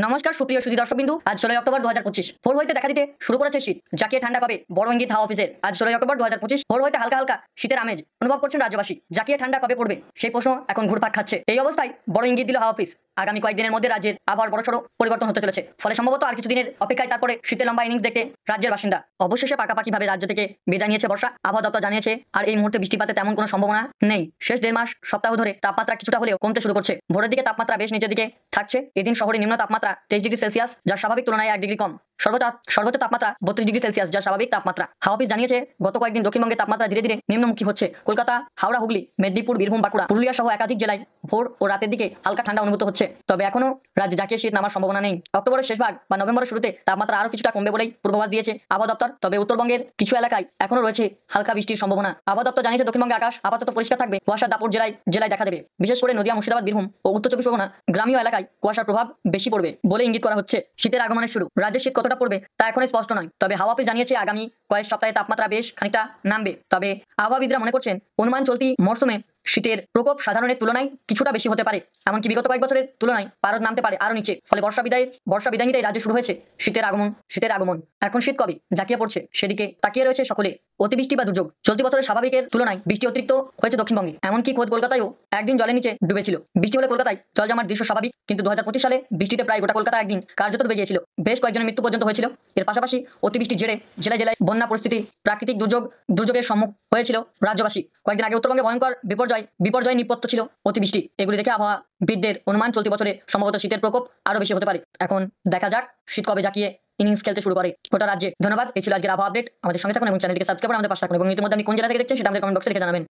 নমস্কার সুপ্রিয় সুধী দর্শকবিন্দু, আজ 16 অক্টোবর 2025 ভোর হইতে দেখা দিতে শুরু করেছে শীত। জাকিয়ে ঠান্ডা কবে, বড় ইঙ্গিত হাওয়া অফিসের। আজ 16 অক্টোবর 2025 ভোর হইতে হালকা হালকা শীতের আমেজ অনুভব করছেন রাজ্যবাসী। জাকিয়ে ঠান্ডা কবে পড়বে সেই প্রশ্ন এখন ঘুরপাক খাচ্ছে। এই অবস্থায় বড় ইঙ্গিত দিল হাওয়া অফিস। আগামী কয়েকদিনের মধ্যে রাজ্যের আবহাওয়ার বড়সড় পরিবর্তন হতে চলেছে। ফলে সম্ভবত আর কিছুদিনের অপেক্ষায় তারপরে শীতের লম্বা ইনিংস দেখতে রাজ্যের বাসিন্দা। অবশেষে পাকাপাকিভাবে রাজ্য থেকে বিদায় নিয়েছে বর্ষা। আবহাওয়া দপ্তর জানিয়েছে আর এই মুহূর্তে বৃষ্টিপাতের তেমন কোনো সম্ভাবনা নেই। শেষ 1.5 মাস সপ্তাহ ধরে তাপমাত্রা কিছুটা হলেও কমতে শুরু করছে। ভোরের দিকে তাপমাত্রা বেশ নিচের দিকে থাকছে। এদিন শহরে নিম্ন তাপমাত্রা 23 ডিগ্রি সেলসিয়াস, যা স্বাভাবিক তুলনায় 1 ডিগ্রি কম। সর্বোচ্চ তাপমাত্রা 32 ডিগ্রি সেলসিয়াস, যা স্বাভাবিক তাপমাত্রা। হাওয়া অফিস জানিয়েছে গত কয়েকদিন দক্ষিণবঙ্গের তাপমাত্রা ধীরে ধীরে নিম্নমুখী হচ্ছে। কলকাতা, হাওড়া, হুগলি, মেদিনীপুর, বীরভূম, বাঁকুড়া, পুরুলিয়া সহ একাধিক জেলায় ভোর ও রাতের দিকে হালকা ঠান্ডা অনুভূত হচ্ছে। তবে এখনো রাজ্যে জাকিয়ে শীত নামার সম্ভাবনা নেই। অক্টোবরের শেষ ভাগ বা নভেম্বরের শুরুতে তাপমাত্রা আরও কিছুটা কমবে বলেই পূর্বাভাস দিয়েছে আবহাওয়া দপ্তর। তবে উত্তরবঙ্গের কিছু এলাকায় এখনো রয়েছে হালকা বৃষ্টির সম্ভাবনা। আবহাওয়া দপ্তর জানিয়েছে দক্ষিণবঙ্গে আকাশ আপাতত পরিষ্কার থাকবে। কুয়াশার দাপট জেলায় জেলায় দেখা দেবে। বিশেষ করে নদিয়া, মুর্শিদাবাদ, বীরভূম ও উত্তর চব্বিশ পরগনা গ্রামীয় এলাকায় কুয়াশার প্রভাব বেশি পড়বে বলে ইঙ্গিত করা হচ্ছে। শীতের আগমনের শুরু। রাজ্যে শীত কতটা পড়বে তা এখনো স্পষ্ট নয়। তবে হাওয়া অফিস জানিয়েছে আগামী কয়েক সপ্তাহে তাপমাত্রা বেশ খানিকটা নামবে। তবে আবহাওয়াবিদরা মনে করছেন অনুমান চলতি মরশুমে শীতের প্রকোপ সাধারণের তুলনায় কিছুটা বেশি হতে পারে। এমনকি বিগত কয়েক বছরের তুলনায় পারদ নামতে পারে আরও নিচে। ফলে বর্ষা বিদায় নিতেই রাজ্যে শুরু হয়েছে শীতের আগমন। এখন শীত কবে জাঁকিয়ে পড়ছে সেদিকে তাকিয়ে রয়েছে সকলে। অতিবৃষ্টি বা দুর্যোগ। চলতি বছরের স্বাভাবিকের তুলনায় বৃষ্টি অতিরিক্ত হয়েছে দক্ষিণবঙ্গে। এমনকি খোদ কলকাতায়ও একদিন জলের নিচে ডুবেছিল। বৃষ্টি হলে কলকাতায় জল জমার দৃশ্য স্বাভাবিক, কিন্তু 2025 সালে বৃষ্টিতে প্রায় গোটা কলকাতা একদিন কার্যত ডুবে গিয়েছিল। বেশ কয়েকজনের মৃত্যু পর্যন্ত হয়েছিল। এর পাশাপাশি অতিবৃষ্টির জেরে জেলায় জেলায় বন্যা পরিস্থিতি, প্রাকৃতিক দুর্যোগের সম্মুখ হয়েছিল রাজ্যবাসী। কয়েকদিন আগে উত্তরবঙ্গে ভয়ঙ্কর বিপর্যয় নিপত্ত ছিল অতিবৃষ্টি। এগুলি দেখে আবহাওয়াবিদদের অনুমান চলতি বছরে সম্ভবত শীতের প্রকোপ আরও বেশি হতে পারে। এখন দেখা যাক শীত কবে জাঁকিয়ে ইনিংস খেলতে শুরু করে গোটা রাজ্যে। ধন্যবাদ। এই ছিল আজকের আবহাওয়া আপডেট। আমাদের সঙ্গে থাকুন এবং চ্যানেলটিকে সাবস্ক্রাইব করে আমাদের পাশে থাকুন। এবং ইতিমধ্যে আপনি কোন জেলা থেকে দেখছেন সেটা আমাদের কমেন্ট বক্সে লিখে জানাবেন।